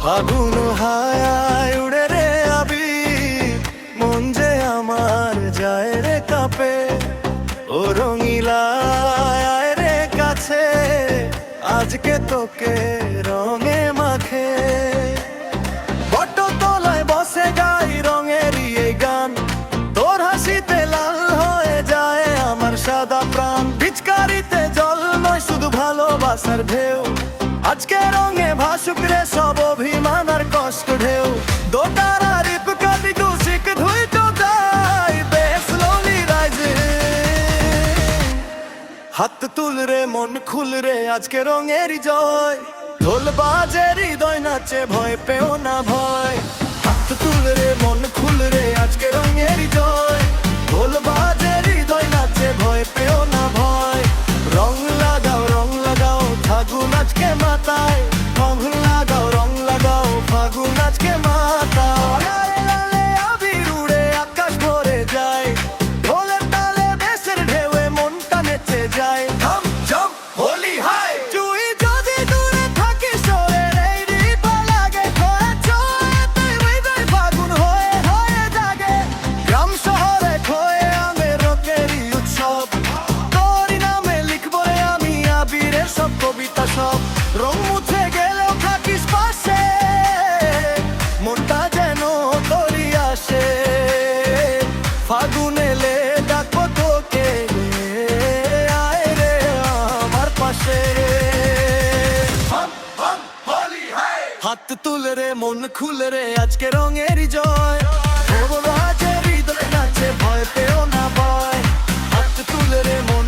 ফাগুন হায় উড়ে রে আবির, মন যে আমার যায় রে কাঁপে। ও রঙিলা আয় রে কাছে, আজকে তোকে রঙে মাখে। বটতলায় বসে গাই রঙেরই এই গান, তোর হাসিতে লাল হয়ে যায় আমার সাদা প্রাণ। পিচকারিতে জল নয় শুধু ভালোবাসার ঢেউ, আজকে রঙে ভাসুক রে সব অভিমান আর কষ্ট ঢেউ। দোতারা রিপ কাটি দুশিক ধুই তো যাই বেশ স্লোলি রাইজিং। হাত তুল রে মন খুল রে আজকে রঙেরই জয়, ঢোল বাজে হৃদয় নাচে ভয় পেও না ভয়। হাত তুল রে মন খুল রে আজকে রঙেরই জয়, ঢোল বাজে হৃদয় নাচে ভয় পেও না ভয়। রং লাগাও ফাগুন আজকে মাতায়, রং লাগাও ফাগুন আজকে মাতায়। লালে লালে আবির উড়ে আকাশ ভরে যায়, ঢোলের তালে দেশের ঢেউয়ে মনটা নেচে যায়। ঝম ঝম হোলি হাই, তুই যদি দূরে থাকিস ওরে এই রিপা লাগে খোঁড়া ছোঁয়া, তুই হৃদয় ফাগুন হয়ে হয়ে জাগে। গ্রাম শহরে খোয়ে আমের রঙেরই উৎসব, তোরই নামে লিখবো রে আমি আবিরের সব কবিতা সব। রং মুছে গেলেও থাকিস পাশে, মনটা যেন তোরই আসে। ফাগুন এলে ডাকবো তোকে, আয় রে আমার পাশে। হাত তুল রে মন খুল রে আজকে রঙেরই জয়, ঢোল বাজে হৃদয় নাচে ভয় পেও না ভয়। হাত তুল রে মন